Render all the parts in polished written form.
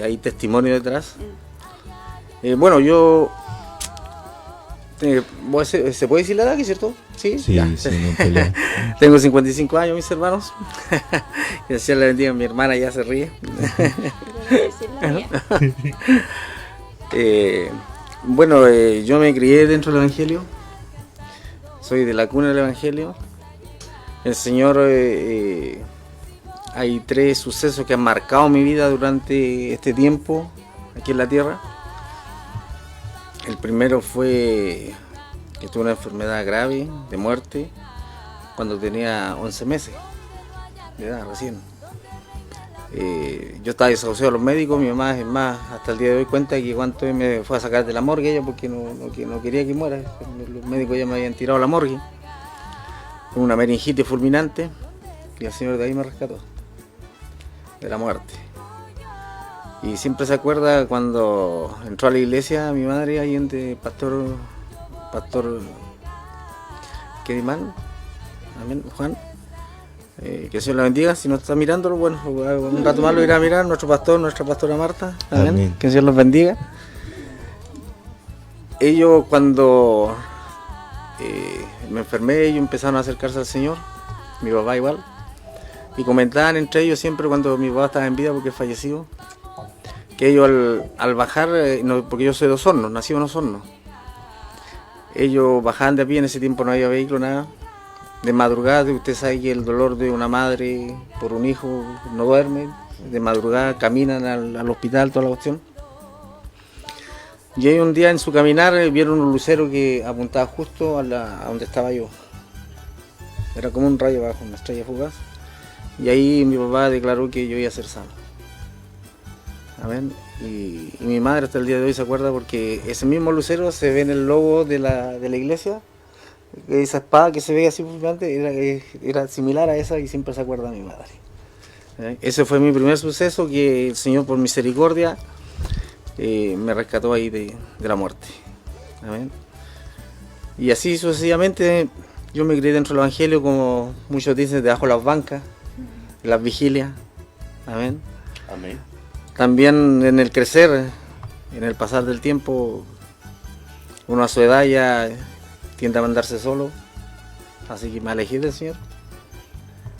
Hay testimonio detrás. Bueno, yo... ¿se puede decir la edad, que es cierto? Sí, Sí, ya. sí, no hay problema. Tengo 55 años, mis hermanos. Que Dios le bendiga, mi hermana ya se ríe. Bueno, yo me crié dentro del Evangelio. Soy de la cuna del Evangelio. El Señor... hay 3 sucesos que han marcado mi vida durante este tiempo aquí en la tierra. El primero fue que tuve una enfermedad grave de muerte cuando tenía 11 meses de edad recién. Yo estaba desahuciado a los médicos, mi mamá, es más, hasta el día de hoy cuenta que cuánto me fue a sacar de la morgue ella porque no quería que muera. Los médicos ya me habían tirado a la morgue con una meningitis fulminante y el Señor de ahí me rescató de la muerte. Y siempre se acuerda cuando entró a la iglesia mi madre, ahí entre pastor Kedimán, amén, Juan, que el Señor la bendiga. Si no está mirándolo, bueno, un rato más lo irá a mirar, nuestra pastora Marta, amén, Amén. que el Señor los bendiga. Ellos cuando me enfermé, ellos empezaron a acercarse al Señor, mi papá igual, y comentaban entre ellos siempre cuando mi papá estaba en vida porque falleció, que ellos al bajar, porque yo soy de Osorno, nací en Osorno, ellos bajaban de a pie, en ese tiempo no había vehículo, nada, de madrugada. Usted sabe que el dolor de una madre por un hijo no duerme, de madrugada caminan al hospital, toda la cuestión. Y ahí un día en su caminar vieron un lucero que apuntaba justo a donde estaba yo. Era como un rayo bajo, una estrella fugaz. Y ahí mi papá declaró que yo iba a ser sano. Amén. Y mi madre hasta el día de hoy se acuerda porque ese mismo lucero se ve en el logo de la iglesia. Esa espada que se ve así fulminante era similar a esa y siempre se acuerda a mi madre. Ese fue mi primer suceso, que el Señor por misericordia me rescató ahí de la muerte. Amén. Y así sucesivamente yo me crié dentro del Evangelio, como muchos dicen, debajo de las bancas, en las vigilias. Amén. Amén. También en el crecer, en el pasar del tiempo, uno a su edad ya tiende a mandarse solo, así que me alejé del Señor.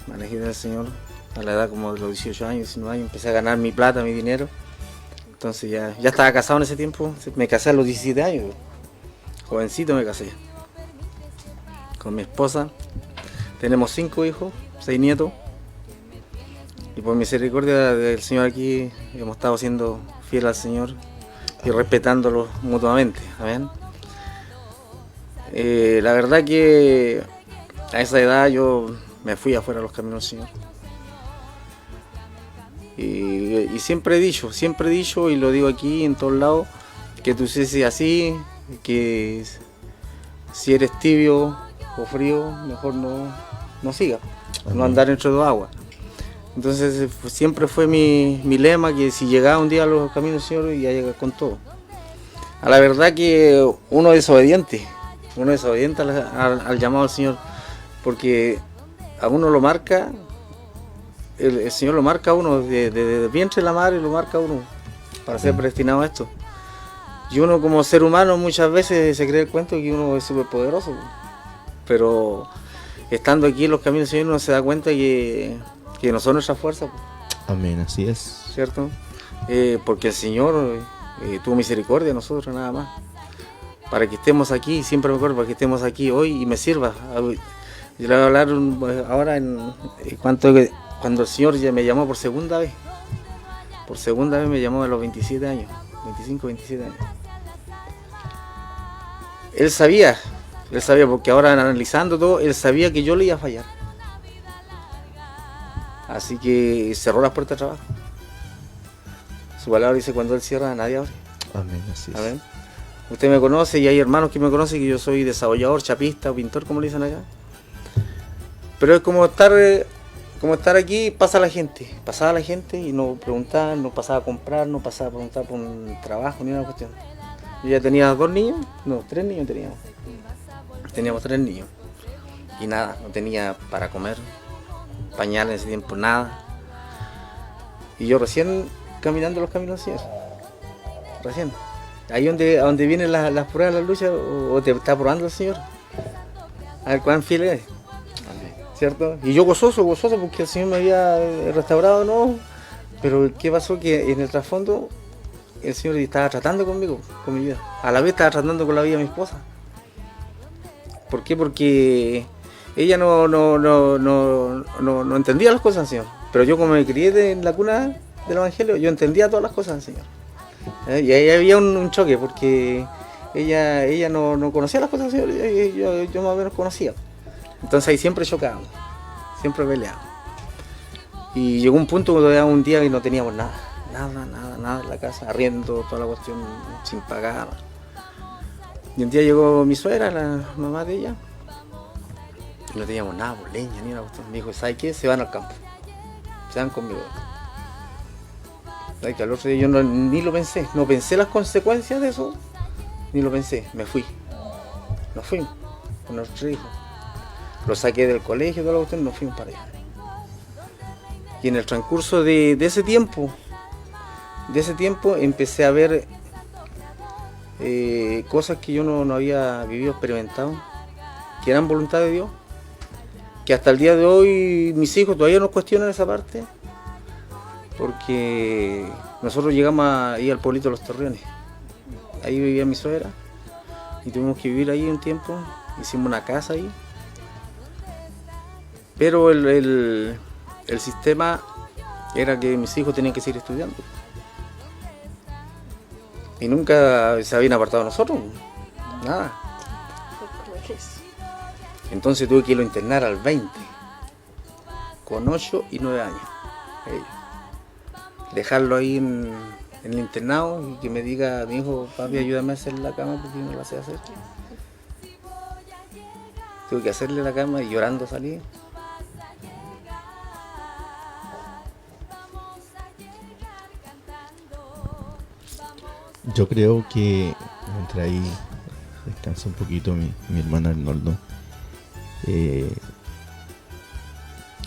Me alejé del Señor a la edad como de los 18 años, 19 años, empecé a ganar mi plata, mi dinero. Entonces ya estaba casado en ese tiempo, me casé a los 17 años, jovencito me casé, con mi esposa. Tenemos 5 hijos, 6 nietos. Y por misericordia del Señor aquí hemos estado siendo fieles al Señor y respetándolo mutuamente. Amén. La verdad que a esa edad yo me fui afuera a los caminos del Señor. Y siempre he dicho y lo digo aquí en todos lados, que tú seas así, que si eres tibio o frío, mejor no sigas, no andar entre dos aguas. Entonces siempre fue mi lema, que si llegaba un día a los caminos del Señor, iba a llegar con todo. A la verdad que uno es desobediente al llamado del Señor, porque a uno lo marca, el Señor lo marca a uno, desde vientre de la madre lo marca a uno, para ser predestinado a esto. Y uno como ser humano muchas veces se cree el cuento que uno es súper poderoso, pero estando aquí en los caminos del Señor uno se da cuenta que no son nuestras fuerzas. Amén, así es. ¿Cierto? Porque el Señor tuvo misericordia de nosotros, nada más. Para que estemos aquí, siempre me acuerdo, para que estemos aquí hoy y me sirva. Yo le voy a hablar ahora cuando el Señor ya me llamó por segunda vez. Por segunda vez me llamó a los 27 años, 25, 27 años. Él sabía, porque ahora analizando todo, él sabía que yo le iba a fallar. Así que cerró las puertas de trabajo. Su palabra dice: cuando Él cierra, nadie abre. Amén, así es. Amén. Usted me conoce y hay hermanos que me conocen que yo soy desarrollador, chapista o pintor, como le dicen acá. Pero es como estar aquí, pasaba la gente y no preguntaban, no pasaba a comprar, no pasaba a preguntar por un trabajo ni una cuestión. Yo ya tenía 2 niños, no, 3 niños teníamos. Teníamos 3 niños. Y nada, no tenía para comer, pañales en ese tiempo, nada. Y yo recién caminando los caminos del Señor. Recién. Ahí donde vienen las pruebas, las luchas, o te está probando el Señor. A ver cuán fiel eres. ¿Cierto? Y yo gozoso porque el Señor me había restaurado, ¿no? Pero ¿qué pasó? Que en el trasfondo el Señor estaba tratando conmigo, con mi vida. A la vez estaba tratando con la vida de mi esposa. ¿Por qué? Porque ella no entendía las cosas del Señor. Pero yo, como me crié en la cuna del Evangelio, yo entendía todas las cosas del Señor. Y ahí había un choque, porque ella no conocía las cosas del Señor, yo más o menos conocía. Entonces ahí siempre chocábamos, siempre peleábamos. Y llegó un punto cuando un día que no teníamos nada en la casa, arriendo, toda la cuestión sin pagar. Y un día llegó mi suegra, la mamá de ella, y no teníamos nada, por leña ni una cuestión. Me dijo, ¿sabes qué? Se van al campo, se van conmigo. Al otro día yo ni lo pensé, no pensé las consecuencias de eso, ni lo pensé, me fui. Nos fuimos con nuestro hijo. Lo saqué del colegio, toda la cuestión, nos fuimos para allá. Y en el transcurso de ese tiempo empecé a ver cosas que yo no había vivido, experimentado, que eran voluntad de Dios, que hasta el día de hoy mis hijos todavía nos cuestionan esa parte, porque nosotros llegamos ahí al pueblito de Los Torreones, ahí vivía mi suegra, y tuvimos que vivir ahí un tiempo, hicimos una casa ahí, pero el sistema era que mis hijos tenían que seguir estudiando. Y nunca se habían apartado de nosotros, nada. Entonces tuve que irlo a internar al 20, con 8 y 9 años. Dejarlo ahí en el internado y que me diga, mi hijo, papi, ayúdame a hacer la cama porque yo no la sé hacer. Tuve que hacerle la cama y llorando salí. Yo creo que, mientras ahí descansa un poquito mi hermano Arnoldo,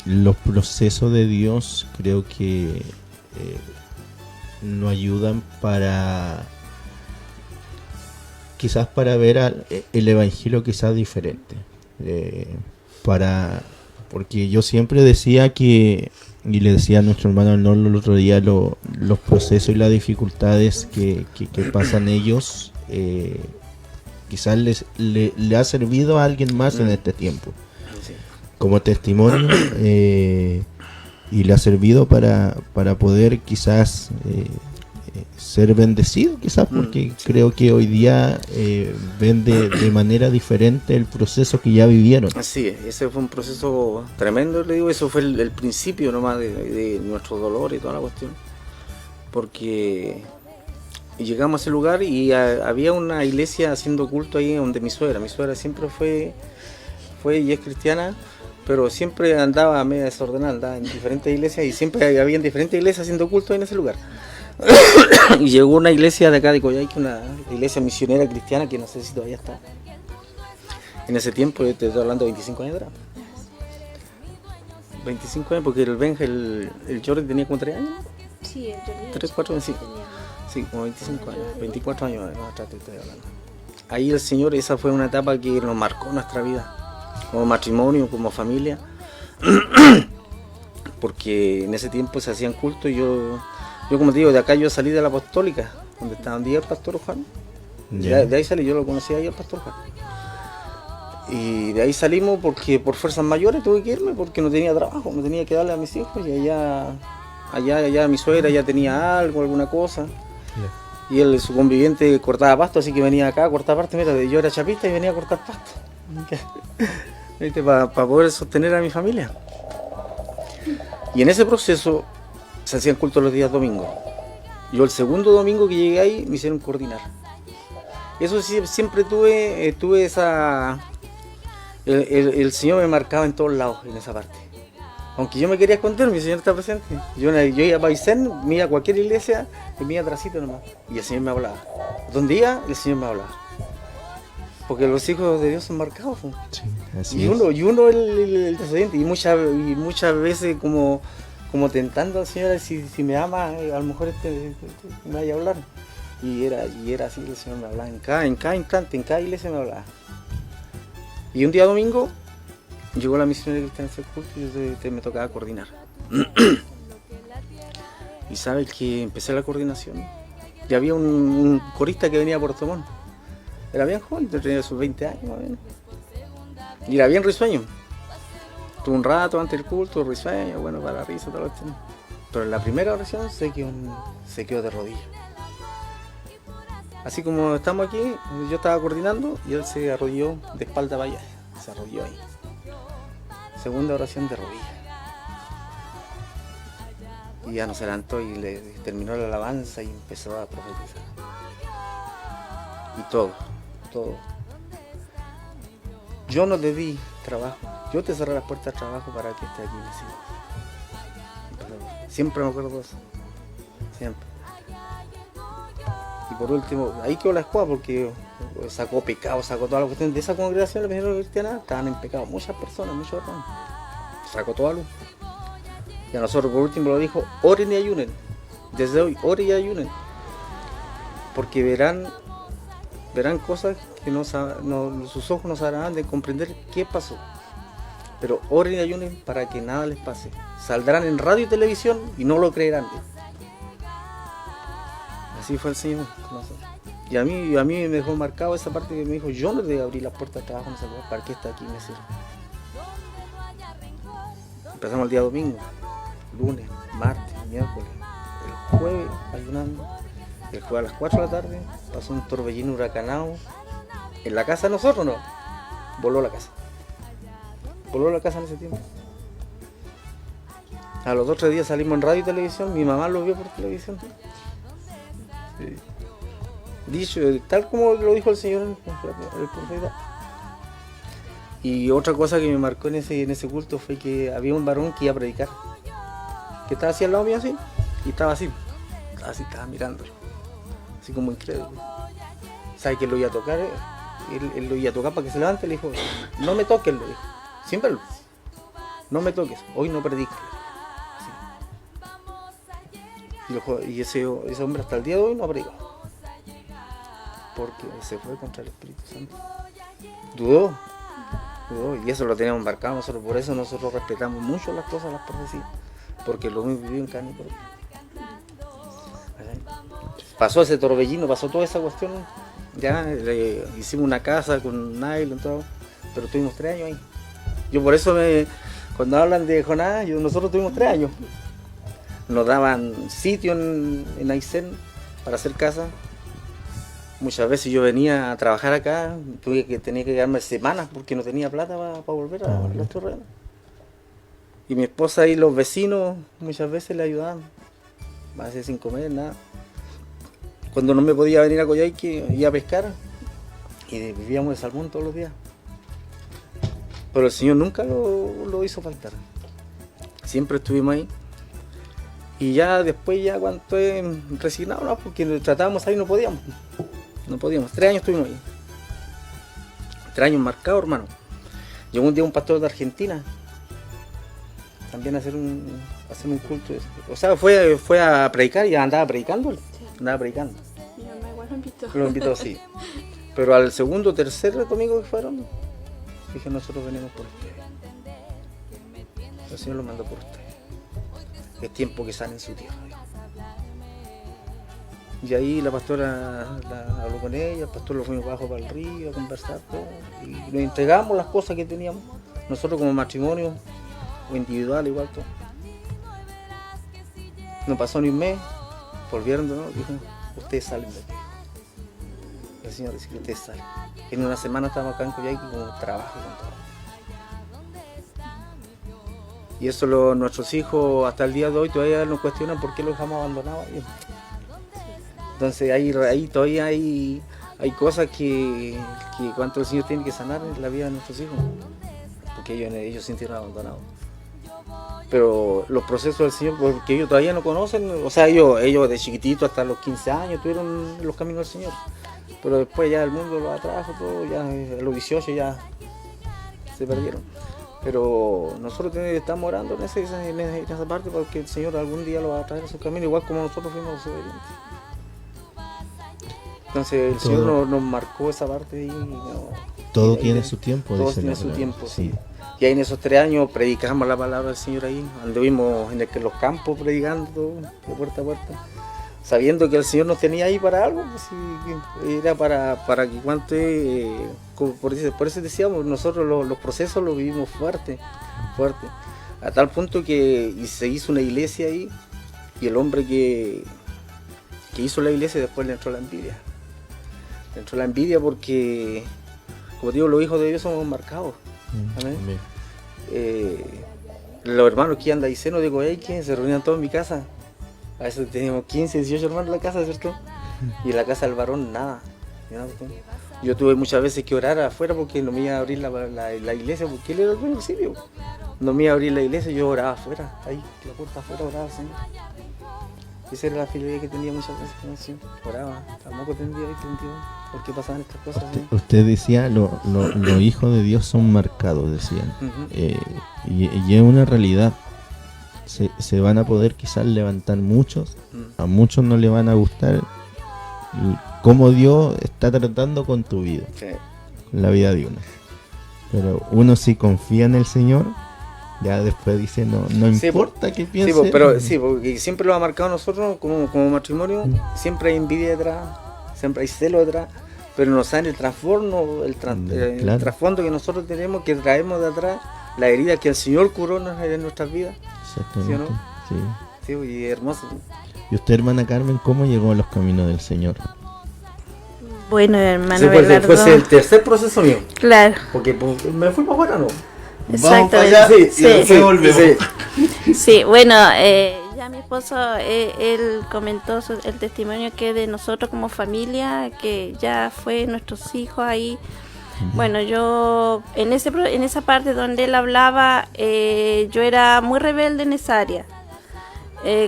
los procesos de Dios creo que nos ayudan quizás para ver el evangelio quizás diferente, porque yo siempre decía que, y le decía a nuestro hermano Arnoldo el otro día, los procesos y las dificultades que pasan ellos, quizás le ha servido a alguien más en este tiempo, como testimonio, y le ha servido para poder quizás ser bendecido, quizás porque creo que hoy día ven de manera diferente el proceso que ya vivieron. Así es, ese fue un proceso tremendo, le digo, eso fue el principio nomás de nuestro dolor y toda la cuestión, porque llegamos a ese lugar y había una iglesia haciendo culto ahí donde mi suegra siempre fue y es cristiana, pero siempre andaba media desordenada, andaba en diferentes iglesias y siempre había diferentes iglesias haciendo culto en ese lugar. Y llegó una iglesia de acá de Coyhaique, una iglesia misionera cristiana que no sé si todavía está. En ese tiempo, yo te estoy hablando de 25 años atrás. 25 años, porque el Benja, el Jordi tenía como 3 años. Sí, el Jordi. 3, 4 años, sí. Sí, como 25 años, 24 años atrás te estoy hablando. Ahí el Señor, esa fue una etapa que nos marcó nuestra vida, como matrimonio, como familia. Porque en ese tiempo se hacían cultos y yo como te digo, de acá yo salí de la apostólica, donde estaba el pastor Juan. De ahí salí, yo lo conocí ahí al pastor Juan. Y de ahí salimos porque por fuerzas mayores tuve que irme porque no tenía trabajo, no tenía que darle a mis hijos y allá mi suegra ya tenía alguna cosa. Y su conviviente cortaba pasto, así que venía acá a cortar pasto. Mira, yo era chapista y venía a cortar pasto. Para poder sostener a mi familia. Y en ese proceso se hacían cultos los días domingos. Yo el segundo domingo que llegué ahí me hicieron coordinar. Eso sí, siempre tuve esa... El Señor me marcaba en todos lados, en esa parte. Aunque yo me quería esconder, mi Señor está presente. Yo iba a Paisén, me iba a cualquier iglesia, me iba atrásito nomás. Y el Señor me hablaba. Donde iba, el Señor me hablaba. Porque los hijos de Dios son marcados. Sí, así y uno el descendiente. Y muchas veces como como tentando al Señor, si me ama, a lo mejor me vaya a hablar. Y era así, el Señor me hablaba en cada instante, en cada iglesia me hablaba. Y un día domingo llegó la misionera cristiana a culto y me tocaba coordinar. Y sabes que empecé la coordinación. Y había un corista que venía a Puerto Montt. Era bien joven, tenía sus 20 años más o menos. Y era bien risueño. Tuvo un rato antes del culto, risueño, bueno, para la risa, todo lo que tenía. Pero en la primera oración se quedó de rodillas. Así como estamos aquí, yo estaba coordinando y él se arrodilló de espalda para allá. Se arrodilló ahí. Segunda oración de rodillas. Y ya no se levantó y le terminó la alabanza y empezó a profetizar. Y todo. Yo no te di trabajo, yo te cerré las puertas de trabajo para que estés aquí, me siempre me acuerdo de eso, siempre. Y por último, ahí quedó la escuela porque sacó pecado, sacó toda la cuestión de esa congregación, la misionera cristiana, estaban en pecado, muchas personas, muchos hermanos, sacó toda luz. Y a nosotros por último lo dijo, oren y ayunen, desde hoy, oren y ayunen, porque verán cosas que sus ojos no sabrán de comprender qué pasó. Pero oren y ayunen para que nada les pase. Saldrán en radio y televisión y no lo creerán. Así fue el Señor con nosotros. Y a mí me dejó marcado esa parte que me dijo, yo no debo abrir las puertas de trabajo, no sé para qué está aquí, me sirve. Empezamos el día domingo, lunes, martes, miércoles, el jueves ayunando. El jueves a las 4 de la tarde pasó un torbellino huracanado. En la casa de nosotros no. Voló la casa en ese tiempo. A los 2 o 3 días salimos en radio y televisión. Mi mamá lo vio por televisión. Sí. Dicho, tal como lo dijo el Señor, el profeta. Y otra cosa que me marcó en ese culto fue que había un varón que iba a predicar. Que estaba así al lado mío así. Y estaba así, estaba mirándolo. Así como incrédulo. ¿Sabe que lo iba a tocar? Él lo iba a tocar para que se levante. Le dijo, no me toques, le dijo. Siempre no me toques, hoy no prediques. Y ese hombre hasta el día de hoy no ha predicado. Porque se fue contra el Espíritu Santo. Dudó. Y eso lo teníamos embarcado nosotros. Por eso nosotros respetamos mucho las cosas, las profecías. Porque lo hemos vivido en carne y propia. Pasó ese torbellino, pasó toda esa cuestión, ya hicimos una casa con nylon y todo, pero tuvimos 3 años ahí. Yo por eso cuando hablan de Jonás, nosotros tuvimos 3 años. Nos daban sitio en Aysén para hacer casa. Muchas veces yo venía a trabajar acá, tenía que quedarme semanas porque no tenía plata para volver a los terrenos. Y mi esposa y los vecinos muchas veces le ayudaban, a veces sin comer, nada. Cuando no me podía venir a Coyhaique, iba a pescar y vivíamos de salmón todos los días. Pero el Señor nunca lo hizo faltar. Siempre estuvimos ahí. Y ya después, cuando estoy resignado, no, porque tratábamos ahí, no podíamos. 3 años estuvimos ahí. 3 años marcados, hermano. Llegó un día un pastor de Argentina también a hacer un culto. O sea, fue a predicar y andaba predicando. Andaba predicando. Mi mamá igual lo invitó. Lo invitó, sí. Pero al segundo, tercer domingo que fueron, dije, nosotros venimos por ustedes. El Señor lo mandó por ustedes. Es tiempo que salen su tierra. Y ahí la pastora habló con ella, el pastor lo fuimos bajo para el río a conversar todo, y nos entregamos las cosas que teníamos, nosotros como matrimonio o individual igual todo. No pasó ni un mes, volvieron de nuevo, dijo, ustedes salen de aquí. El Señor dice que ustedes salen. En una semana estábamos acá en Coyhaique con trabajo y con todo. Y eso nuestros hijos hasta el día de hoy todavía nos cuestionan por qué los dejamos abandonados ahí. Entonces ahí todavía hay cosas que cuanto el Señor tiene que sanar en la vida de nuestros hijos, porque ellos se sintieron abandonados. Pero los procesos del Señor, porque ellos todavía no conocen, o sea, ellos de chiquititos hasta los 15 años tuvieron los caminos del Señor, pero después ya el mundo los atrajo todo, ya a los 18 ya se perdieron. Pero nosotros estamos orando en esa parte porque el Señor algún día lo va a traer a su camino, igual como nosotros fuimos desobedientes. Entonces el Señor nos marcó esa parte y todo tiene su tiempo. Todo tiene su tiempo, sí. Y ahí en esos 3 años predicamos la palabra del Señor ahí, anduvimos en los campos predicando de puerta a puerta, sabiendo que el Señor nos tenía ahí para algo, pues, era para que cuanto por eso decíamos, nosotros los procesos los vivimos fuerte, a tal punto que se hizo una iglesia ahí, y el hombre que hizo la iglesia después le entró la envidia. Le entró la envidia porque, como digo, los hijos de Dios somos marcados. Amén. Los hermanos que andan ahí seno de Coyhaique se reunían todos en mi casa. A veces teníamos 15, 18 hermanos en la casa, ¿cierto? Y en la casa del varón nada. Yo tuve muchas veces que orar afuera porque no me iba a abrir la iglesia, porque él era el dueño del sitio. No me iba a abrir la iglesia, yo oraba afuera, ahí, la puerta afuera, oraba, Señor. Esa era la fidelidad que tenía muchas veces con el Señor. Oraba, tampoco entendía por qué pasaban estas cosas. Usted decía, los hijos de Dios son marcados, decían. Y es una realidad. Se van a poder quizás levantar muchos, a muchos no le van a gustar cómo Dios está tratando con tu vida, con la vida de uno. Pero uno si confía en el Señor, ya después dice, no importa qué piense. Porque siempre lo ha marcado nosotros como matrimonio, siempre hay envidia detrás, siempre hay celo detrás, pero nos sale el trasfondo, el trasfondo que nosotros tenemos, que traemos de atrás, la herida que el Señor curó en nuestras vidas. Exactamente. ¿Sí o no? Sí, y hermoso. ¿Y usted, hermana Carmen, cómo llegó a los caminos del Señor? Bueno, hermano Bernardo, fue el tercer proceso mío. Claro. Porque me fui para afuera, ¿no? Exacto. Sí, bueno, ya mi esposo, él comentó el testimonio que de nosotros como familia, que ya fue nuestros hijos ahí. Bueno, yo en esa parte donde él hablaba, yo era muy rebelde en esa área.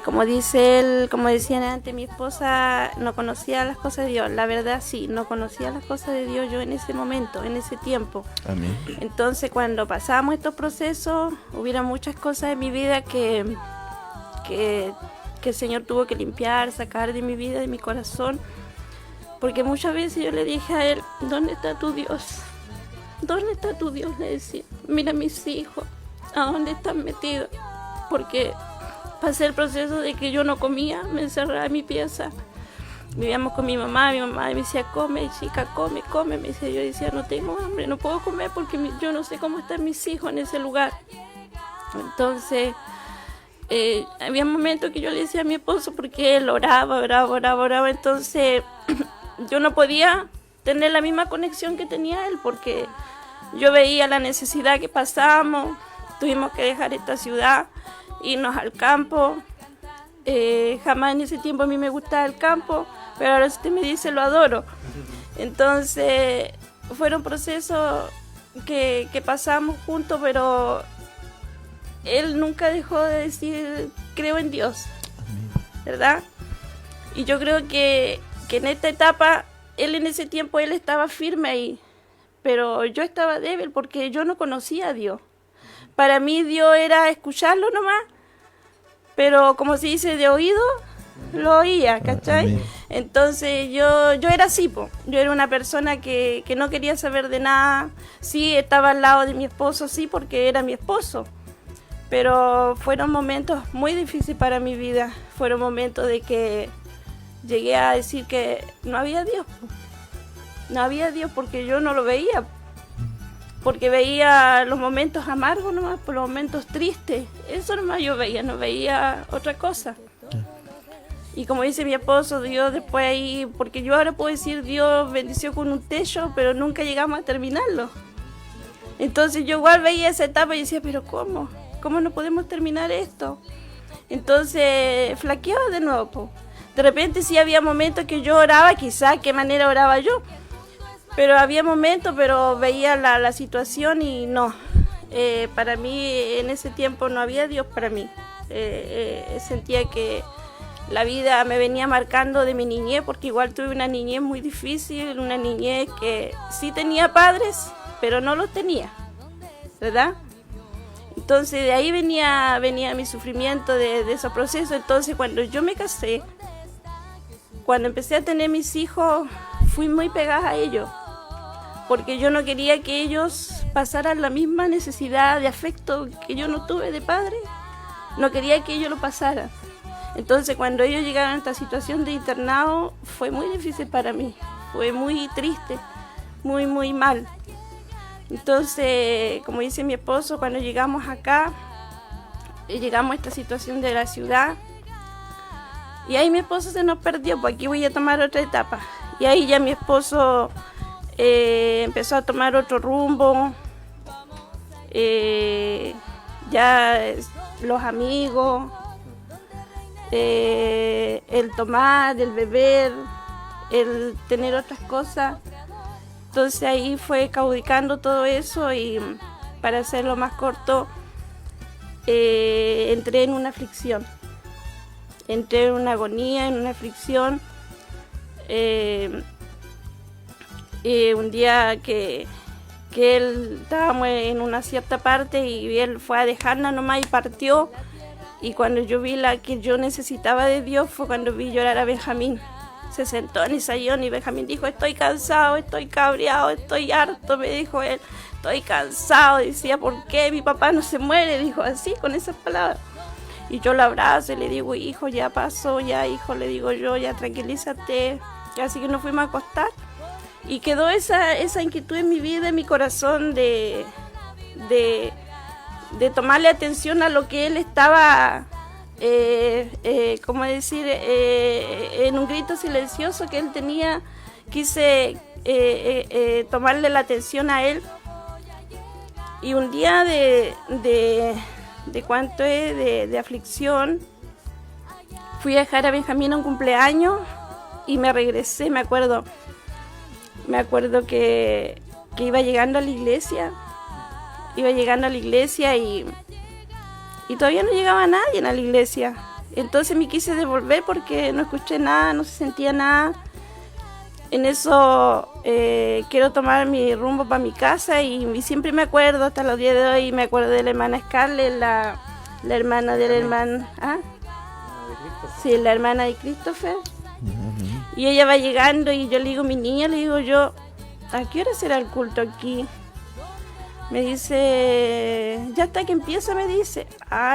Como dice él, como decían antes, mi esposa no conocía las cosas de Dios. La verdad sí, no conocía las cosas de Dios yo en ese momento, en ese tiempo. Amén. Entonces cuando pasábamos estos procesos, hubieron muchas cosas en mi vida que el Señor tuvo que limpiar, sacar de mi vida, de mi corazón. Porque muchas veces yo le dije a él, ¿dónde está tu Dios? ¿Dónde está tu Dios? Le decía, mira mis hijos, ¿a dónde están metidos? Porque pasé el proceso de que yo no comía, me encerraba en mi pieza. Vivíamos con mi mamá me decía, come, chica, come. Me decía, yo decía, no tengo hambre, no puedo comer porque yo no sé cómo están mis hijos en ese lugar. Entonces, había momentos que yo le decía a mi esposo, porque él oraba, entonces yo no podía tener la misma conexión que tenía él, porque yo veía la necesidad que pasábamos, tuvimos que dejar esta ciudad, irnos al campo. Jamás en ese tiempo a mí me gustaba el campo, pero ahora usted me dice, lo adoro. Entonces fueron procesos que pasamos juntos, pero él nunca dejó de decir, creo en Dios, ¿verdad? Y yo creo que en esta etapa, él en ese tiempo, él estaba firme ahí, pero yo estaba débil porque yo no conocía a Dios. Para mí Dios era escucharlo nomás, pero como se dice, de oído, lo oía, ¿cachai? Entonces yo era así, yo era una persona que no quería saber de nada. Sí, estaba al lado de mi esposo, sí, porque era mi esposo, pero fueron momentos muy difíciles para mi vida. Fueron momentos de que llegué a decir que no había Dios. No había Dios porque yo no lo veía. Porque veía los momentos amargos nomás, por los momentos tristes. Eso nomás yo veía, no veía otra cosa. Y como dice mi esposo, Dios después ahí, porque yo ahora puedo decir Dios bendició con un techo, pero nunca llegamos a terminarlo. Entonces yo igual veía esa etapa y decía, pero ¿cómo? ¿Cómo no podemos terminar esto? Entonces flaqueaba de nuevo. De repente sí había momentos que yo oraba, quizás qué manera oraba yo. Pero había momentos, pero veía la situación y no. Para mí en ese tiempo no había Dios para mí. Sentía que la vida me venía marcando de mi niñez, porque igual tuve una niñez muy difícil, una niñez que sí tenía padres, pero no los tenía, ¿verdad? Entonces de ahí venía mi sufrimiento de esos procesos. Entonces cuando yo me casé, cuando empecé a tener mis hijos, fui muy pegada a ellos, porque yo no quería que ellos pasaran la misma necesidad de afecto que yo no tuve de padre. No quería que ellos lo pasaran. Entonces cuando ellos llegaron a esta situación de internado, fue muy difícil para mí, fue muy triste, muy, muy mal. Entonces, como dice mi esposo, cuando llegamos acá, llegamos a esta situación de la ciudad, y ahí mi esposo se nos perdió, pues aquí voy a tomar otra etapa. Y ahí ya mi esposo empezó a tomar otro rumbo, ya los amigos, el tomar, el beber, el tener otras cosas. Entonces ahí fue caudicando todo eso y, para hacerlo más corto, entré en una aflicción. Entré en una agonía, en una aflicción. Un día que él estábamos en una cierta parte y él fue a dejarla nomás y partió. Y cuando yo vi la que yo necesitaba de Dios fue cuando vi llorar a Benjamín. Se sentó en el sillón y Benjamín dijo: estoy cansado, estoy cabreado, estoy harto, me dijo él. Estoy cansado. Decía: ¿por qué mi papá no se muere? Dijo así, con esas palabras. Y yo lo abrazo y le digo: hijo, ya pasó, ya hijo, le digo yo, ya tranquilízate. Así que nos fuimos a acostar. Y quedó esa inquietud en mi vida, en mi corazón, de tomarle atención a lo que él estaba, ¿cómo decir?, en un grito silencioso que él tenía. Quise tomarle la atención a él. Y un día de aflicción, fui a dejar a Benjamín a un cumpleaños y me regresé. Me acuerdo que iba llegando a la iglesia. Y todavía no llegaba nadie a la iglesia. Entonces me quise devolver porque no escuché nada, no se sentía nada. En eso quiero tomar mi rumbo para mi casa y siempre me acuerdo, hasta los días de hoy, me acuerdo de la hermana Scarlett, la hermana del hermano. ¿Ah? Sí, la hermana de Christopher. Y ella va llegando y yo le digo: mi niña, le digo yo, ¿a qué hora será el culto aquí? Me dice: ya hasta que empieza, me dice.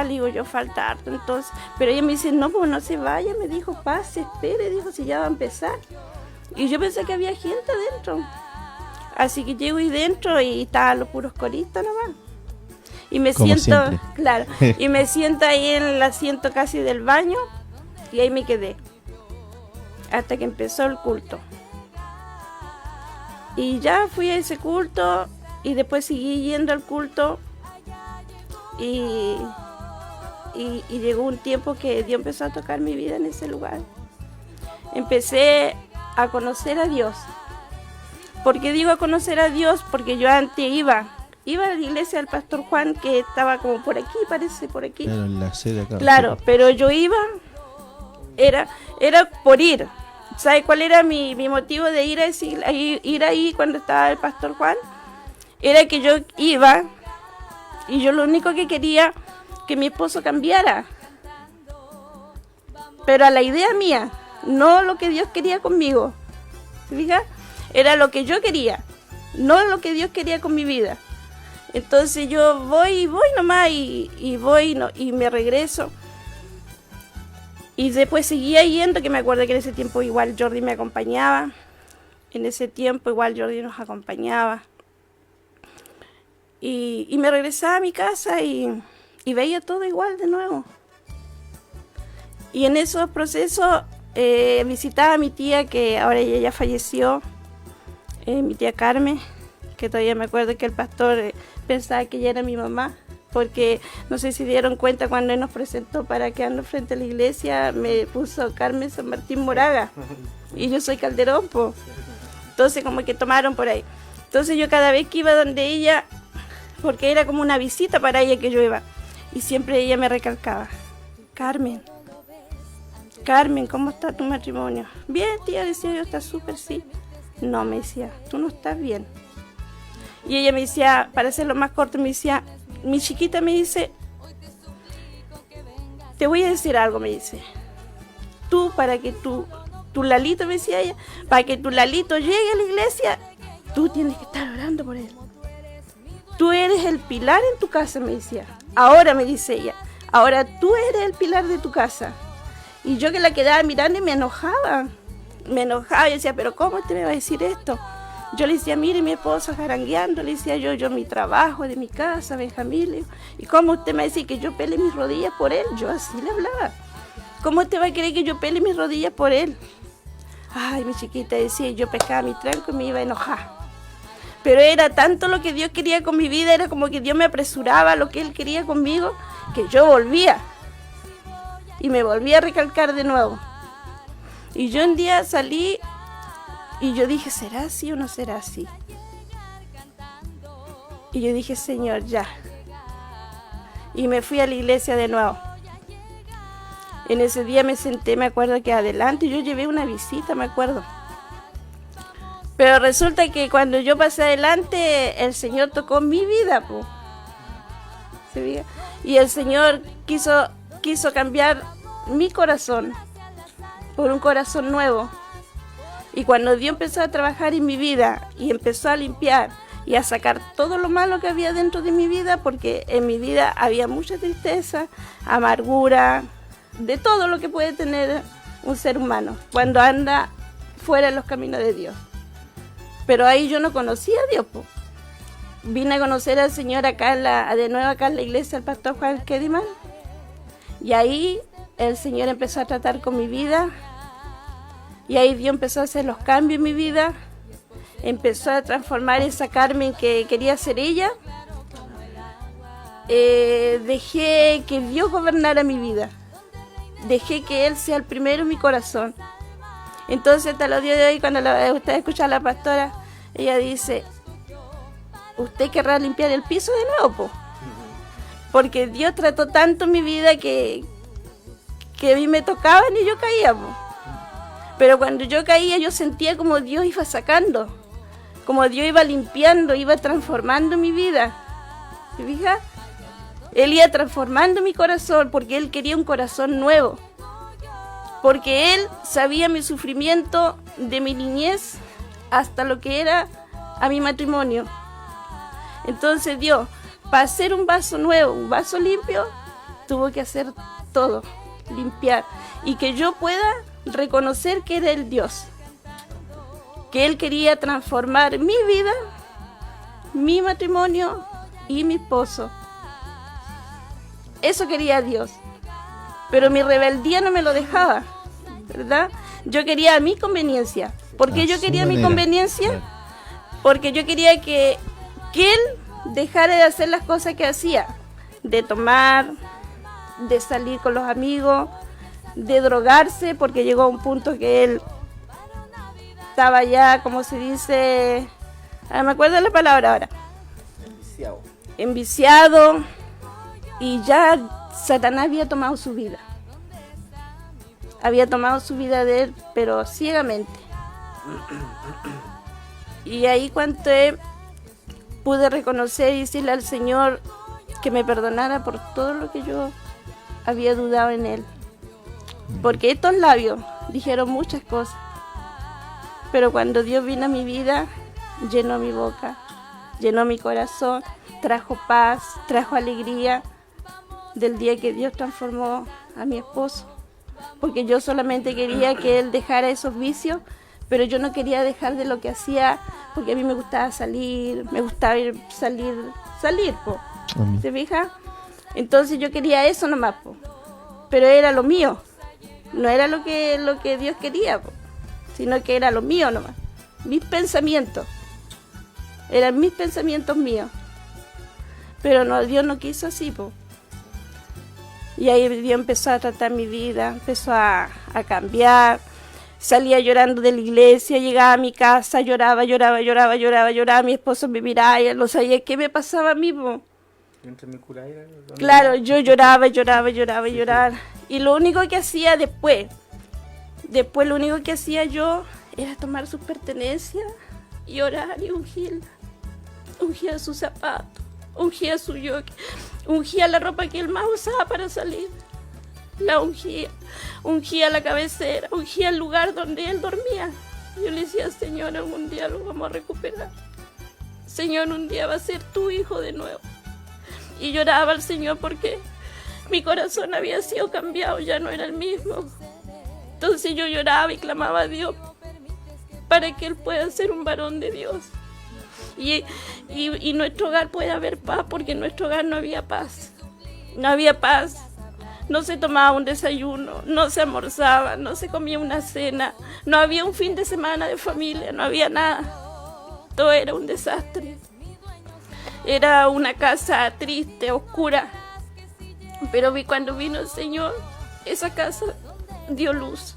Le digo yo: falta harto entonces. Pero ella me dice: no, pues no se vaya, me dijo, pase, espere, dijo, si ya va a empezar. Y yo pensé que había gente adentro. Así que llego ahí dentro y estaban los puros coristas nomás. Y me Como siento, siempre. claro, y me siento ahí en el asiento casi del baño y ahí me quedé. Hasta que empezó el culto. Y ya fui a ese culto y después seguí yendo al culto y llegó un tiempo que Dios empezó a tocar mi vida en ese lugar. Empecé a conocer a Dios. ¿Por qué digo a conocer a Dios? Porque yo antes iba a la iglesia del pastor Juan, que estaba como por aquí, parece, por aquí. Claro, en la sede acá. Claro, pero yo iba, era por ir. ¿Sabe cuál era mi motivo de ir ahí cuando estaba el pastor Juan? Era que yo iba y yo lo único que quería que mi esposo cambiara. Pero a la idea mía, no lo que Dios quería conmigo. ¿Se fija? Era lo que yo quería, no lo que Dios quería con mi vida. Entonces yo voy nomás y me regreso. Y después seguía yendo, que me acuerdo que en ese tiempo igual Jordi me acompañaba. En ese tiempo igual Jordi nos acompañaba. Y me regresaba a mi casa y veía todo igual de nuevo. Y en esos procesos visitaba a mi tía, que ahora ella ya falleció, mi tía Carmen, que todavía me acuerdo que el pastor pensaba que ella era mi mamá. Porque no sé si dieron cuenta, cuando él nos presentó para quedarnos frente a la iglesia, me puso Carmen San Martín Moraga y yo soy Calderón, po. Entonces como que tomaron por ahí. Entonces yo cada vez que iba donde ella, porque era como una visita para ella que yo iba, y siempre ella me recalcaba: Carmen, ¿cómo está tu matrimonio? Bien, tía, decía yo, está súper, sí. No, me decía, tú no estás bien. Y ella me decía, para hacerlo más corto, me decía: mi chiquita me dice, te voy a decir algo, me dice. Tú, para que tu Lalito, me decía ella, para que tu Lalito llegue a la iglesia, tú tienes que estar orando por él. Tú eres el pilar en tu casa, me decía. Ahora, me dice ella, ahora tú eres el pilar de tu casa. Y yo que la quedaba mirando y me enojaba. Me enojaba y decía, pero ¿cómo usted me va a decir esto? Yo le decía, mire, mi esposo jarangueando, le decía yo mi trabajo de mi casa, Benjamín. ¿Y cómo usted me va a decir que yo pele mis rodillas por él? Yo así le hablaba. ¿Cómo usted va a querer que yo pele mis rodillas por él? Ay, mi chiquita decía, yo pescaba mi tranco y me iba a enojar. Pero era tanto lo que Dios quería con mi vida, era como que Dios me apresuraba a lo que Él quería conmigo, que yo volvía. Y me volví a recalcar de nuevo. Y yo un día salí y yo dije, ¿será así o no será así? Y yo dije, Señor, ya. Y me fui a la iglesia de nuevo. En ese día me senté, me acuerdo que adelante, yo llevé una visita, me acuerdo. Pero resulta que cuando yo pasé adelante, el Señor tocó mi vida, po. ¿Se veía? Y el Señor quiso cambiar mi corazón por un corazón nuevo. Y cuando Dios empezó a trabajar en mi vida y empezó a limpiar y a sacar todo lo malo que había dentro de mi vida, porque en mi vida había mucha tristeza, amargura, de todo lo que puede tener un ser humano cuando anda fuera de los caminos de Dios. Pero ahí yo no conocía a Dios, po. Vine a conocer al Señor acá de nuevo acá en la iglesia, el pastor Juan Kediman. Y ahí el Señor empezó a tratar con mi vida. Y ahí Dios empezó a hacer los cambios en mi vida. Empezó a transformar esa Carmen que quería ser ella. Dejé que Dios gobernara mi vida. Dejé que Él sea el primero en mi corazón. Entonces hasta los días de hoy, cuando usted escucha a la pastora, ella dice, ¿usted querrá limpiar el piso de nuevo, po? Porque Dios trató tanto mi vida que a mí me tocaban y yo caía, po. Pero cuando yo caía, yo sentía como Dios iba sacando, como Dios iba limpiando, iba transformando mi vida. ¿Se fija? Él iba transformando mi corazón porque Él quería un corazón nuevo. Porque Él sabía mi sufrimiento de mi niñez hasta lo que era a mi matrimonio. Entonces Dios, para hacer un vaso nuevo, un vaso limpio, tuvo que hacer todo, limpiar. Y que yo pueda reconocer que era el Dios. Que Él quería transformar mi vida, mi matrimonio y mi esposo. Eso quería Dios. Pero mi rebeldía no me lo dejaba, ¿verdad? Yo quería a mi conveniencia. ¿Por qué yo quería mi conveniencia? Porque yo quería que Él dejara de hacer las cosas que hacía. De tomar, de salir con los amigos, de drogarse, porque llegó a un punto que él estaba ya, como se dice, me acuerdo de la palabra ahora, enviciado, y ya Satanás había tomado su vida. Había tomado su vida de él, pero ciegamente. Y ahí cuando pude reconocer y decirle al Señor que me perdonara por todo lo que yo había dudado en Él. Porque estos labios dijeron muchas cosas. Pero cuando Dios vino a mi vida, llenó mi boca, llenó mi corazón, trajo paz, trajo alegría del día que Dios transformó a mi esposo. Porque yo solamente quería que Él dejara esos vicios, pero yo no quería dejar de lo que hacía, porque a mí me gustaba salir, po. ¿Se fija? Entonces yo quería eso nomás, po. Pero era lo mío, no era lo que Dios quería, po, sino que era lo mío nomás, mis pensamientos, eran mis pensamientos míos. Pero no, Dios no quiso así, po. Y ahí Dios empezó a tratar mi vida, empezó a cambiar. Salía llorando de la iglesia, llegaba a mi casa, lloraba. Mi esposo me miraba y él no sabía qué me pasaba a mí, po. Claro, yo lloraba. Y lo único que hacía después lo único que hacía yo era tomar sus pertenencias y orar y ungir sus zapatos, ungía su yoke, ungía la ropa que él más usaba para salir, la ungía la cabecera, ungía el lugar donde él dormía. Yo le decía, Señor, algún día lo vamos a recuperar. Señor, un día va a ser tu hijo de nuevo. Y lloraba al Señor porque mi corazón había sido cambiado, ya no era el mismo. Entonces yo lloraba y clamaba a Dios para que él pueda ser un varón de Dios. Y nuestro hogar pueda haber paz, porque en nuestro hogar no había paz. No había paz. No se tomaba un desayuno, no se almorzaba, no se comía una cena, no había un fin de semana de familia, no había nada. Todo era un desastre. Era una casa triste, oscura. Pero cuando vino el Señor, esa casa dio luz.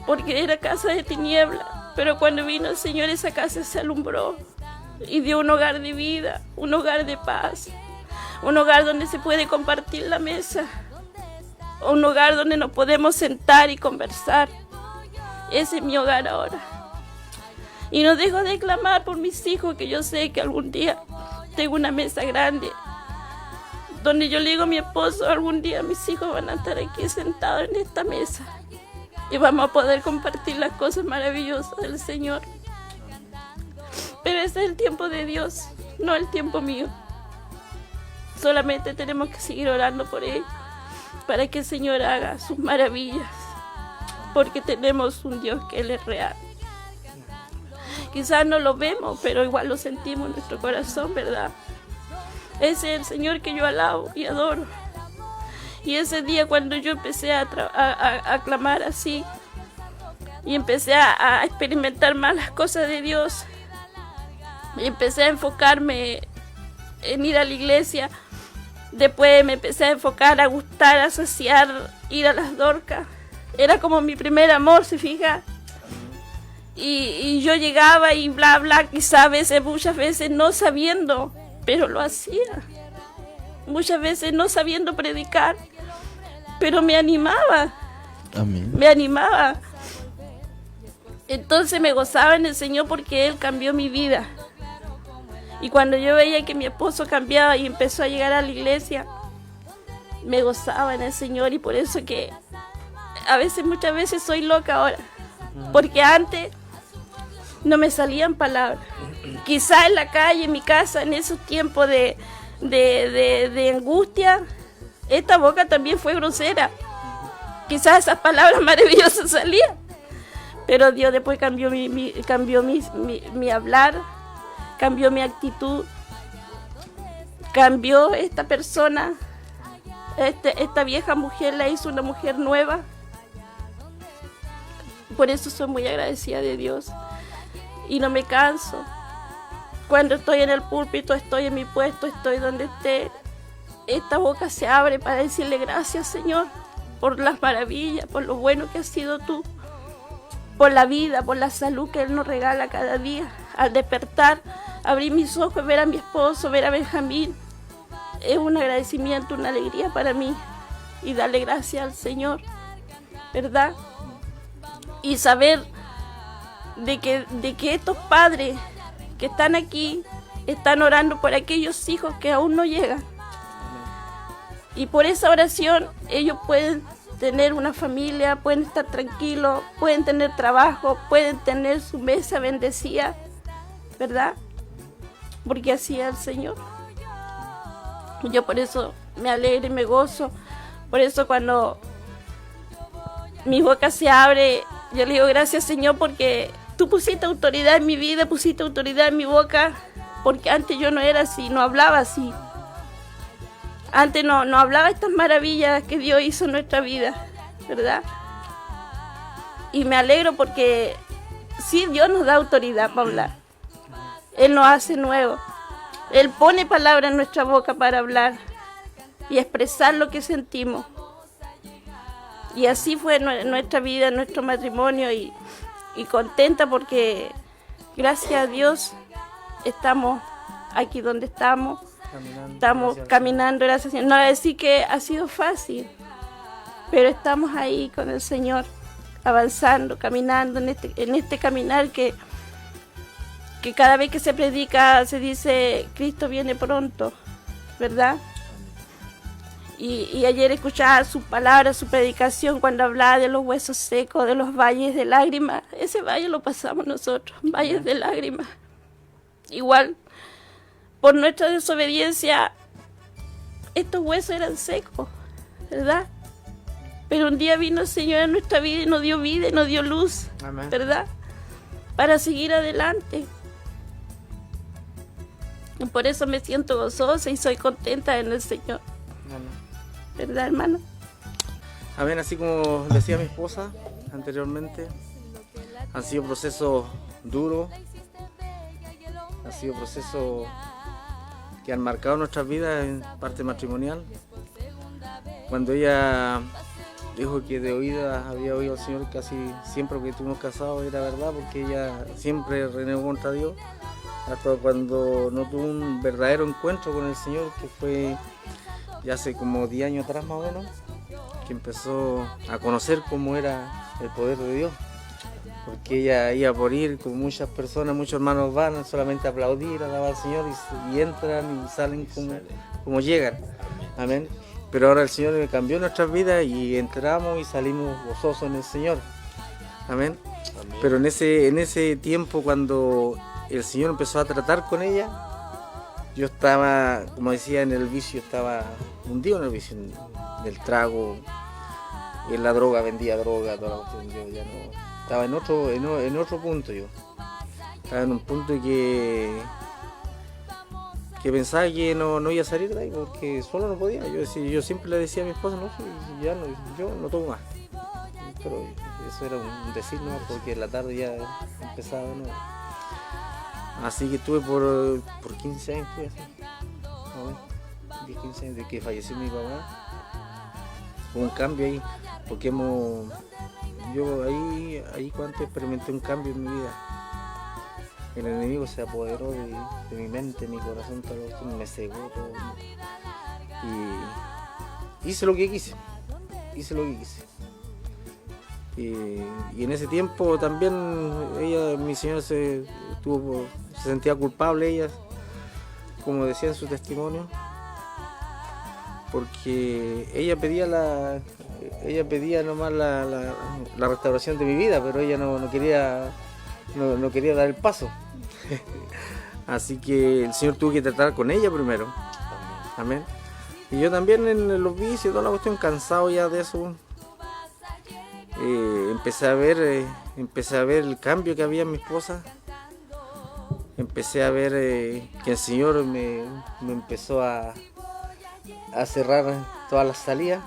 Porque era casa de tiniebla. Pero cuando vino el Señor, esa casa se alumbró y dio un hogar de vida, un hogar de paz. Un hogar donde se puede compartir la mesa. Un hogar donde nos podemos sentar y conversar. Ese es mi hogar ahora. Y no dejo de clamar por mis hijos, que yo sé que algún día tengo una mesa grande. Donde yo le digo a mi esposo, algún día mis hijos van a estar aquí sentados en esta mesa. Y vamos a poder compartir las cosas maravillosas del Señor. Pero ese es el tiempo de Dios, no el tiempo mío. Solamente tenemos que seguir orando por él, para que el Señor haga sus maravillas, porque tenemos un Dios que Él es real. Quizás no lo vemos, pero igual lo sentimos en nuestro corazón, ¿verdad? Ese es el Señor que yo alabo y adoro. Y ese día cuando yo empecé a clamar así, y empecé a experimentar más las cosas de Dios, y empecé a enfocarme en ir a la iglesia. Después me empecé a enfocar, a gustar, a saciar, ir a las Dorcas. Era como mi primer amor, ¿se fija? Y yo llegaba y bla, bla, quizás muchas veces no sabiendo, pero lo hacía. Muchas veces no sabiendo predicar, pero me animaba. Amén. Me animaba. Entonces me gozaba en el Señor porque Él cambió mi vida. Y cuando yo veía que mi esposo cambiaba y empezó a llegar a la iglesia, me gozaba en el Señor. Y por eso que muchas veces soy loca ahora. Porque antes no me salían palabras. Quizá en la calle, en mi casa, en esos tiempos de angustia, esta boca también fue grosera. Quizás esas palabras maravillosas salían. Pero Dios después cambió mi hablar. Cambió mi actitud, cambió esta persona, esta vieja mujer la hizo una mujer nueva. Por eso soy muy agradecida de Dios y no me canso. Cuando estoy en el púlpito, estoy en mi puesto, estoy donde esté, esta boca se abre para decirle gracias, Señor, por las maravillas, por lo bueno que has sido tú, por la vida, por la salud que Él nos regala cada día. Al despertar, abrir mis ojos, ver a mi esposo, ver a Benjamín, es un agradecimiento, una alegría para mí. Y darle gracias al Señor, ¿verdad? Y saber de que estos padres que están aquí están orando por aquellos hijos que aún no llegan. Y por esa oración ellos pueden tener una familia, pueden estar tranquilos, pueden tener trabajo, pueden tener su mesa bendecida, ¿verdad? Porque así es el Señor. Yo por eso me alegro y me gozo. Por eso cuando mi boca se abre, yo le digo gracias, Señor, porque tú pusiste autoridad en mi vida, pusiste autoridad en mi boca, porque antes yo no era así, no hablaba así. Antes no hablaba estas maravillas que Dios hizo en nuestra vida, ¿verdad? Y me alegro porque sí, Dios nos da autoridad para hablar. Él nos hace nuevo. Él pone palabras en nuestra boca para hablar y expresar lo que sentimos. Y así fue nuestra vida, nuestro matrimonio, y contenta porque gracias a Dios estamos aquí donde estamos. Estamos caminando, gracias a Dios. No voy a decir que ha sido fácil, pero estamos ahí con el Señor, avanzando, caminando en este caminar que porque cada vez que se predica se dice Cristo viene pronto, ¿verdad? Y ayer escuchaba su palabra, su predicación, cuando hablaba de los huesos secos, de los valles de lágrimas. Ese valle lo pasamos nosotros, valles de lágrimas. Igual, por nuestra desobediencia, estos huesos eran secos, ¿verdad? Pero un día vino el Señor a nuestra vida y nos dio vida y nos dio luz, Amén. ¿verdad? Para seguir adelante. Y por eso me siento gozosa y soy contenta en el Señor. Amén. ¿Verdad, hermano? Amén, así como decía mi esposa anteriormente, han sido procesos duros, han sido procesos que han marcado nuestras vidas en parte matrimonial. Cuando ella dijo que de oídas había oído al Señor casi siempre que estuvimos casados, era verdad, porque ella siempre renegó contra Dios, hasta cuando no tuvo un verdadero encuentro con el Señor, que fue ya hace como 10 años atrás más o menos, que empezó a conocer cómo era el poder de Dios, porque ella iba por ir con muchas personas, muchos hermanos van solamente a aplaudir, a alabar al Señor y entran y salen como llegan, amén. Pero ahora el Señor cambió nuestras vidas y entramos y salimos gozosos en el Señor, amén. Pero en ese tiempo, cuando el Señor empezó a tratar con ella, yo estaba, como decía, en el vicio, estaba hundido en el vicio, del trago, en la droga, vendía droga, toda la cuestión. Yo ya no, estaba en otro punto yo. Estaba en un punto que pensaba que no iba a salir de ahí porque solo no podía. Yo siempre le decía a mi esposa, no, ya no, yo no tomo más. Pero eso era un decir, ¿no? Porque en la tarde ya empezaba, ¿no? Así que estuve por 15 años, estuve así, 10, 15 años de que falleció mi papá. Hubo un cambio ahí, porque yo ahí cuando experimenté un cambio en mi vida. El enemigo se apoderó de mi mente, mi corazón, todo esto, me cegó todo. Y hice lo que quise. Y en ese tiempo también mi señora se sentía culpable, ella, como decía en su testimonio, porque ella pedía nomás la restauración de mi vida, pero ella no quería dar el paso. Así que el Señor tuvo que tratar con ella primero. Amén. Y yo también en los vicios, toda la cuestión, cansado ya de eso. Empecé a ver el cambio que había en mi esposa. Empecé a ver que el Señor me empezó a cerrar todas las salidas.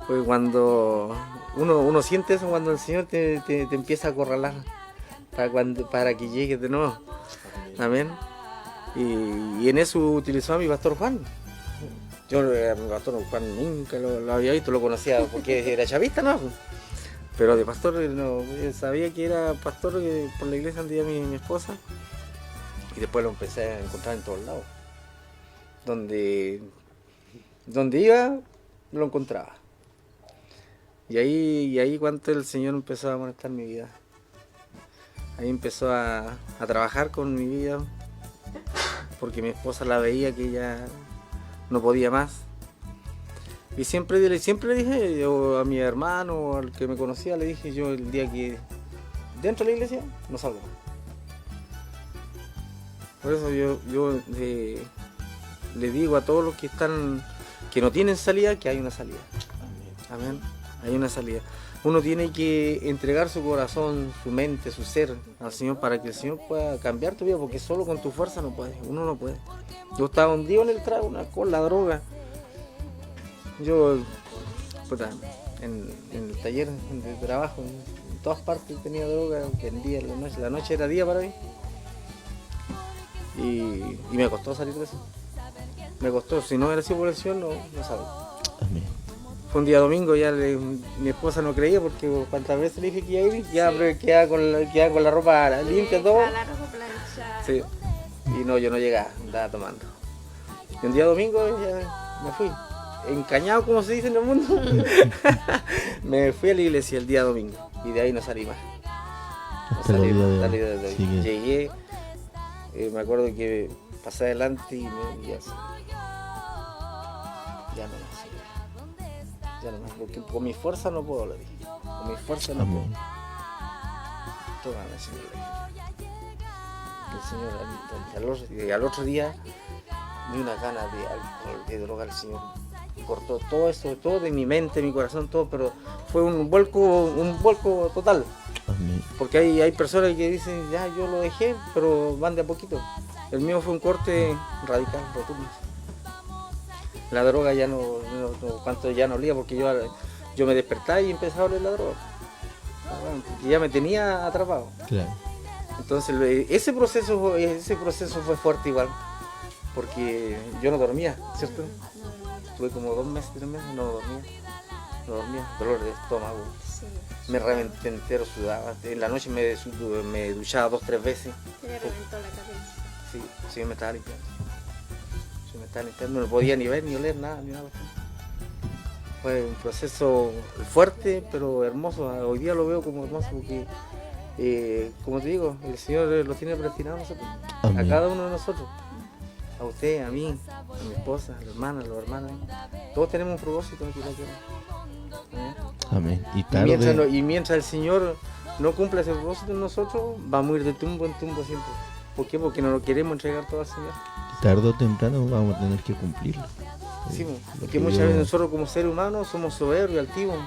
Pues cuando uno siente eso, cuando el Señor te empieza a acorralar para que llegues de nuevo. Amén. Y en eso utilizó a mi pastor Juan. Yo a mi pastor Juan nunca lo había visto, lo conocía porque era chavista, ¿no? Pero de pastor no, sabía que era pastor por la iglesia donde iba mi esposa. Y después lo empecé a encontrar en todos lados. Donde iba, lo encontraba. Y ahí cuando el Señor empezó a molestar mi vida. Ahí empezó a trabajar con mi vida. Porque mi esposa la veía que ella no podía más. Y siempre le dije yo a mi hermano o al que me conocía, le dije yo el día que dentro de la iglesia no salgo más. Por eso yo le digo a todos los que no tienen salida, que hay una salida. Amén. Hay una salida. Uno tiene que entregar su corazón, su mente, su ser al Señor para que el Señor pueda cambiar tu vida, porque solo con tu fuerza no puede, uno no puede. Yo estaba hundido en el trago, una con la droga. Yo, en el taller de trabajo, en todas partes tenía droga, vendía la noche era día para mí. Y me costó salir de eso. Me costó, si no hubiera sido por el Señor, no sabía. Amén. Fue un día domingo, mi esposa no creía porque cuantas veces le dije que iba a ir, ya quedaba con la ropa limpia, todo. La ropa planchada. Sí. Y no, yo no llegaba, andaba tomando. Y un día domingo ya me fui, encañado como se dice en el mundo. Me fui a la iglesia el día domingo y de ahí no salí más. No Hasta salí, el día de hoy. salí desde ahí. Sigue. Llegué me acuerdo que pasé adelante y me ya, ya no más, ya no más, porque con mi fuerza no puedo, le dije, con mi fuerza no puedo. Tómame, Señor, el Señor, y al otro día vi una gana de alcohol, de droga, el Señor cortó todo eso, todo de mi mente, mi corazón, todo, pero fue un vuelco total. Amén. Porque hay personas que dicen, ya yo lo dejé, pero van de a poquito. El mío fue un corte radical, rotundo. La droga ya ya no olía, porque yo me despertaba y empezaba a oler la droga. Porque ya me tenía atrapado. Claro. Entonces ese proceso fue fuerte igual, porque yo no dormía, ¿cierto? Tuve como 2 meses, 3 meses, no dormía, dolor de estómago. Me reventé entero, sudaba. En la noche me duchaba 2 o 3 veces. Te reventó la cabeza. Sí, me estaba limpiando. No podía ni ver, ni oler, nada. Fue un proceso fuerte, pero hermoso. Hoy día lo veo como hermoso porque, como te digo, el Señor lo tiene predestinado a nosotros. Amén. A cada uno de nosotros. A usted, a mí, a mi esposa, a la hermana, a los hermanos. Todos tenemos un propósito aquí en la tierra. Amén. Y mientras el Señor no cumpla ese propósito en nosotros, vamos a ir de tumbo en tumbo siempre. ¿Por qué? Porque no lo queremos entregar todo al Señor. Tarde o temprano vamos a tener que cumplirlo. Sí, porque muchas veces nosotros como seres humanos somos soberbios, altivos,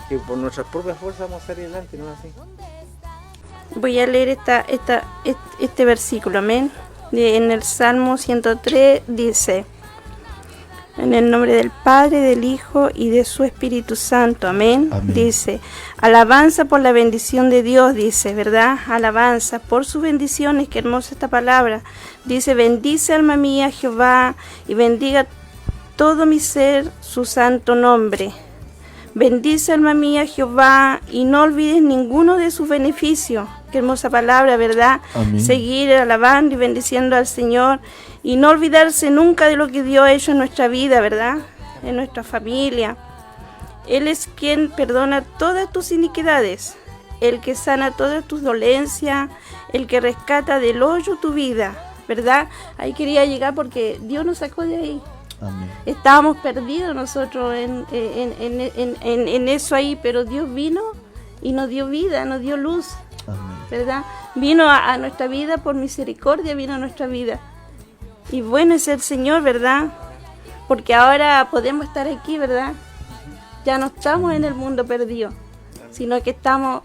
que por nuestras propias fuerzas vamos a salir adelante, no es así. Voy a leer este versículo, amén. En el Salmo 103 dice: en el nombre del Padre, del Hijo y de su Espíritu Santo, amén. Amén. Dice, alabanza por la bendición de Dios, dice, ¿verdad? Alabanza por sus bendiciones, qué hermosa esta palabra. Dice, bendice alma mía Jehová y bendiga todo mi ser su santo nombre. Bendice alma mía Jehová y no olvides ninguno de sus beneficios. Qué hermosa palabra, ¿verdad? Amén. Seguir alabando y bendiciendo al Señor y no olvidarse nunca de lo que Dios ha hecho en nuestra vida, ¿verdad? En nuestra familia. Él es quien perdona todas tus iniquidades, el que sana todas tus dolencias, el que rescata del hoyo tu vida, ¿verdad? Ahí quería llegar porque Dios nos sacó de ahí. Amén. Estábamos perdidos nosotros en eso ahí, pero Dios vino y nos dio vida, nos dio luz. Amén. ¿Verdad? Vino a nuestra vida por misericordia, vino a nuestra vida. Y bueno es el Señor, ¿verdad? Porque ahora podemos estar aquí, ¿verdad? Ya no estamos en el mundo perdido, sino que estamos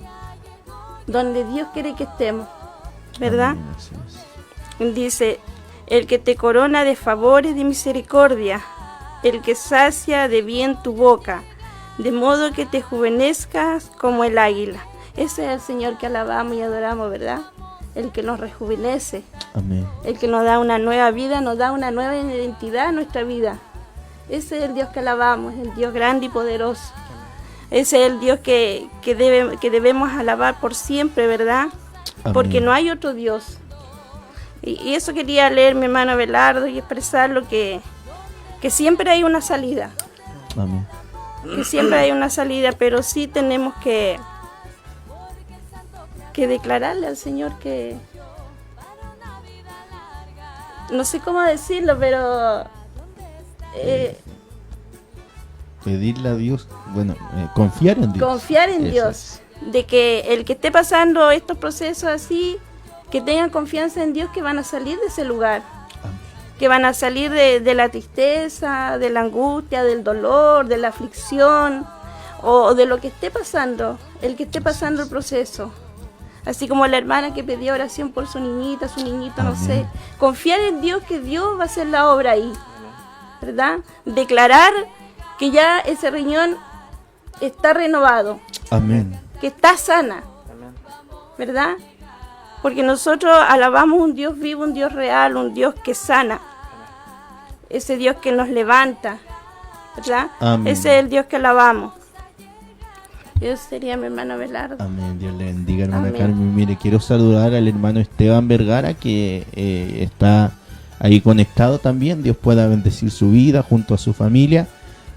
donde Dios quiere que estemos, ¿verdad? Amén, así es. Dice, el que te corona de favores de misericordia, el que sacia de bien tu boca, de modo que te juvenezcas como el águila. Ese es el Señor que alabamos y adoramos, ¿verdad? El que nos rejuvenece. Amén. El que nos da una nueva vida, nos da una nueva identidad a nuestra vida. Ese es el Dios que alabamos, el Dios grande y poderoso. Ese es el Dios que debemos alabar por siempre, ¿verdad? Amén. Porque no hay otro Dios. Y eso quería leer mi hermano Abelardo y expresarlo, que siempre hay una salida. Amén. Que siempre hay una salida, pero sí tenemos que declararle al Señor que... No sé cómo decirlo, pero... Pedirle a Dios, confiar en Dios. Confiar en Eso Dios. De que el que esté pasando estos procesos así, que tengan confianza en Dios, que van a salir de ese lugar. Amén. Que van a salir de la tristeza, de la angustia, del dolor, de la aflicción, o de lo que esté pasando, el que esté pasando el proceso. Así como la hermana que pedía oración por su niñita, su niñito, no sé. Confiar en Dios, que Dios va a hacer la obra ahí, ¿verdad? Declarar que ya ese riñón está renovado. Amén. Que está sana, ¿verdad? Porque nosotros alabamos un Dios vivo, un Dios real, un Dios que sana. Ese Dios que nos levanta, ¿verdad? Amén. Ese es el Dios que alabamos. Dios sería mi hermano Abelardo. Amén. Dios le bendiga, hermana Amén. Carmen. Mire, quiero saludar al hermano Esteban Vergara, que está ahí conectado también. Dios pueda bendecir su vida junto a su familia.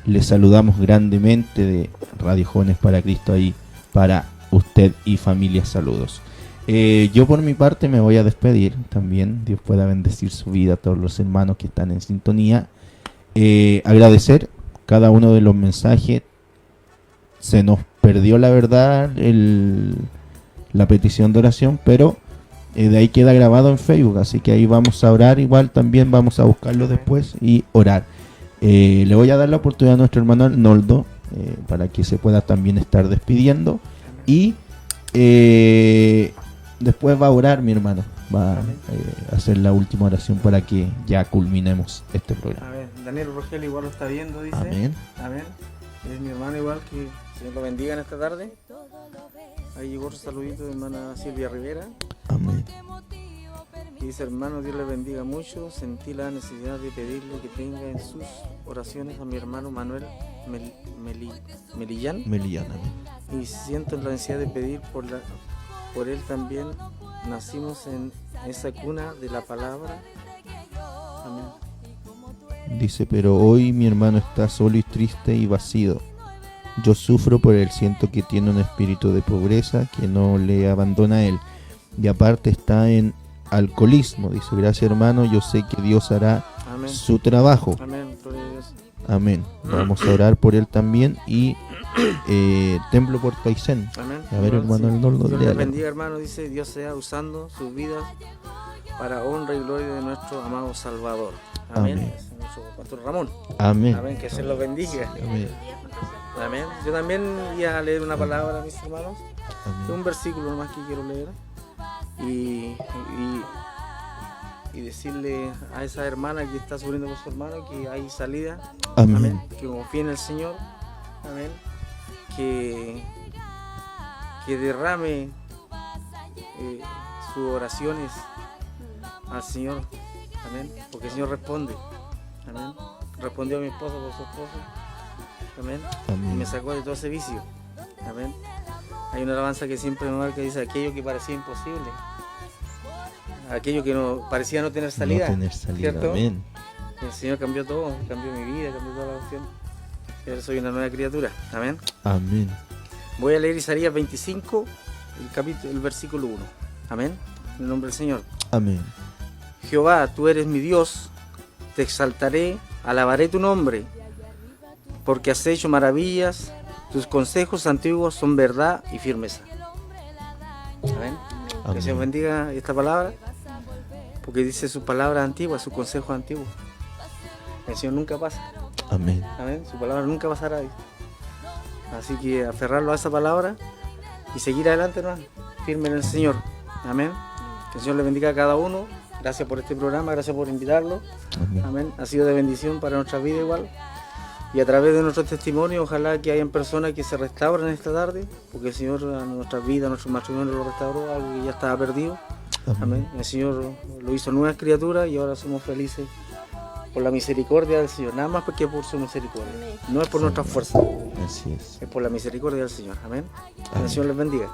Le saludamos grandemente de Radio Jóvenes para Cristo ahí para usted y familia. Saludos. Yo por mi parte me voy a despedir también. Dios pueda bendecir su vida a todos los hermanos que están en sintonía. Agradecer cada uno de los mensajes. Se nos perdió la verdad la petición de oración, pero de ahí queda grabado en Facebook, así que ahí vamos a orar, igual también vamos a buscarlo después y orar. Le voy a dar la oportunidad a nuestro hermano Arnoldo para que se pueda también estar despidiendo y después va a orar mi hermano, va a hacer la última oración para que ya culminemos este programa. A ver, Daniel Rogel igual lo está viendo, dice. Amén. Amén. Es mi hermano igual, que Dios lo bendiga en esta tarde. Ahí llegó otro saludito de hermana Silvia Rivera. Amén. Y dice, hermano, Dios le bendiga mucho. Sentí la necesidad de pedirle que tenga en sus oraciones a mi hermano Manuel Melillán. Amén. Y siento la necesidad de pedir por él también. Nacimos en esa cuna de la palabra. Amén. Dice, pero hoy mi hermano está solo y triste y vacío. Yo sufro por él, siento que tiene un espíritu de pobreza que no le abandona a él. Y aparte está en alcoholismo. Dice, gracias hermano, yo sé que Dios hará Amén. su trabajo. Amén. Gloria a Dios. Amén. Vamos a orar por él también. Y Templo Puerto Aysén. Amén. A ver, hermano Arnoldo. Dios les bendiga, hermano. Dice, Dios sea usando sus vidas para honra y gloria de nuestro amado Salvador. Amén. Amén. Es nuestro pastor Ramón. Amén. Amén. Que se los bendiga. Amén. Amén. Yo también voy a leer una palabra, mis hermanos. Amén. Un versículo nomás que quiero leer. Y decirle a esa hermana que está sufriendo por su hermano que hay salida. Amén. Amén. Que confíe en el Señor. Amén. Que derrame sus oraciones al Señor. Amén. Porque el Señor responde. Amén. Respondió a mi esposa por su esposo. Amén. Amén. Y me sacó de todo ese vicio. Amén. Hay una alabanza que siempre me marca, dice, aquello que parecía imposible, aquello que no parecía no tener salida, No tener salida. ¿cierto? Amén. El Señor cambió todo, cambió mi vida, cambió toda la cuestión. Y ahora soy una nueva criatura. Amén. Amén. Voy a leer Isaías 25, el versículo 1. Amén. En el nombre del Señor. Amén. Jehová, tú eres mi Dios, te exaltaré, alabaré tu nombre, porque has hecho maravillas, tus consejos antiguos son verdad y firmeza. Amén. Que el Señor bendiga esta palabra, porque dice su palabra antigua, su consejo antiguo. El Señor nunca pasa. Amén. Amén. Su palabra nunca pasará. Así que aferrarlo a esa palabra y seguir adelante, ¿no? Firme en el Señor. Amén. Que el Señor le bendiga a cada uno. Gracias por este programa, gracias por invitarlo. Amén. Amén. Ha sido de bendición para nuestra vida igual. Y a través de nuestro testimonio, ojalá que hayan personas que se restauren esta tarde, porque el Señor a nuestra vida, a nuestro matrimonio lo restauró, algo que ya estaba perdido. Amén. El Señor lo hizo nuevas criaturas y ahora somos felices por la misericordia del Señor, nada más porque por su misericordia. No es por nuestra fuerza, Así es. es por la misericordia del Señor. Amén. Que Amén. el Señor les bendiga.